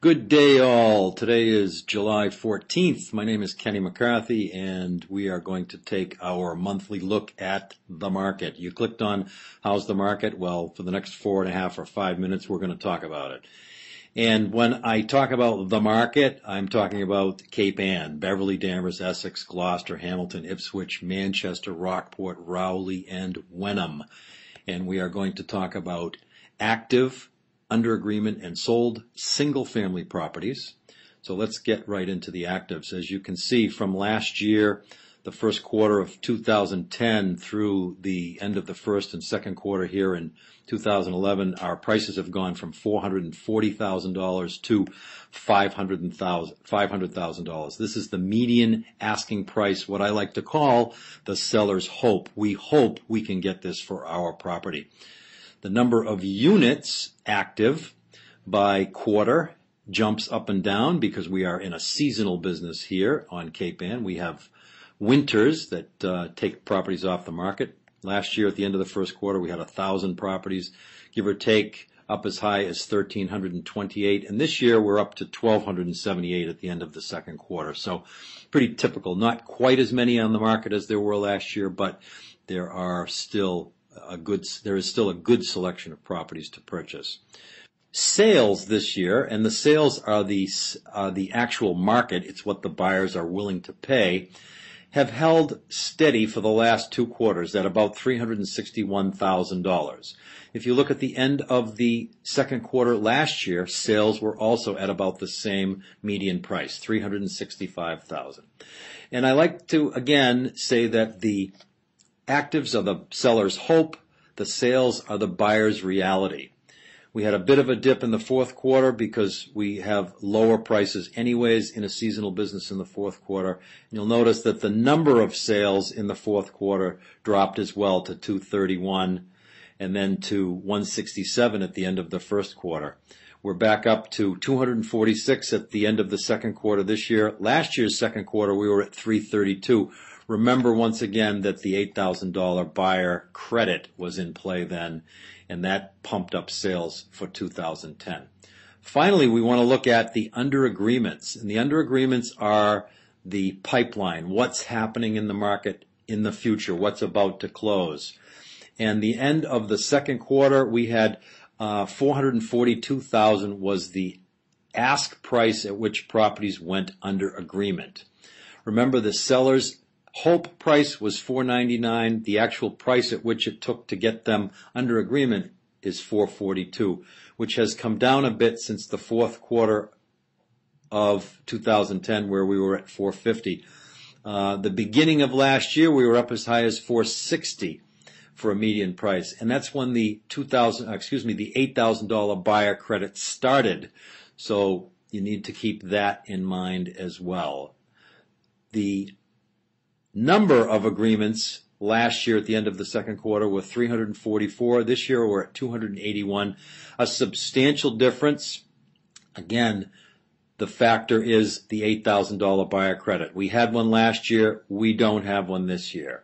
Good day all. Today is July 14th. My name is Kenny McCarthy and we are going to take our monthly look at the market. You clicked on how's the market? Well, for the next 4.5 or 5 minutes we're going to talk about it. And when I talk about the market, I'm talking about Cape Ann, Beverly, Danvers, Essex, Gloucester, Hamilton, Ipswich, Manchester, Rockport, Rowley, and Wenham. And we are going to talk about active, under agreement, and sold single-family properties. So let's get right into the actives. As you can see from last year, the first quarter of 2010 through the end of the first and second quarter here in 2011, our prices have gone from $440,000 to $500,000. This is the median asking price, what I like to call the seller's hope. We hope we can get this for our property. The number of units active by quarter jumps up and down because we are in a seasonal business here on Cape Ann. We have winters that take properties off the market. Last year at the end of the first quarter we had 1,000 properties, give or take, up as high as 1,328. And this year we're up to 1,278 at the end of the second quarter. So pretty typical. Not quite as many on the market as there were last year, but there is still a good selection of properties to purchase. Sales this year, and the sales are the actual market, it's what the buyers are willing to pay, have held steady for the last 2 quarters at about $361,000. If you look at the end of the second quarter last year, sales were also at about the same median price, $365,000. And I like to again say that the actives are the seller's hope, the sales are the buyer's reality. We had a bit of a dip in the fourth quarter because we have lower prices anyways in a seasonal business in the fourth quarter. And you'll notice that the number of sales in the fourth quarter dropped as well to 231 and then to 167 at the end of the first quarter. We're back up to 246 at the end of the second quarter this year. Last year's second quarter we were at 332. Remember once again that the $8,000 buyer credit was in play then, and that pumped up sales for 2010. Finally, we want to look at the under agreements, and the under agreements are the pipeline, what's happening in the market in the future, what's about to close. And the end of the second quarter, we had $442,000 was the ask price at which properties went under agreement. Remember, the seller's hope price was $499. The actual price at which it took to get them under agreement is $442, which has come down a bit since the fourth quarter of 2010 where we were at $450. The beginning of last year we were up as high as $460 for a median price, and that's when the $8,000 buyer credit started. So you need to keep that in mind as well. The number of agreements last year at the end of the second quarter were 344. This year we're at 281. A substantial difference. Again, the factor is the $8,000 buyer credit. We had one last year. We don't have one this year.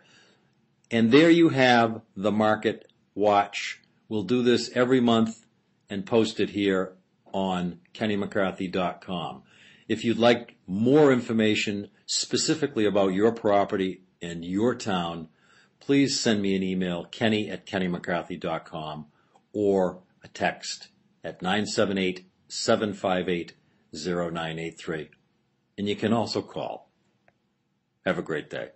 And there you have the Market Watch. We'll do this every month and post it here on KennyMcCarthy.com. If you'd like more information specifically about your property and your town, please send me an email, kenny@kennymccarthy.com, or a text at 978-758-0983. And you can also call. Have a great day.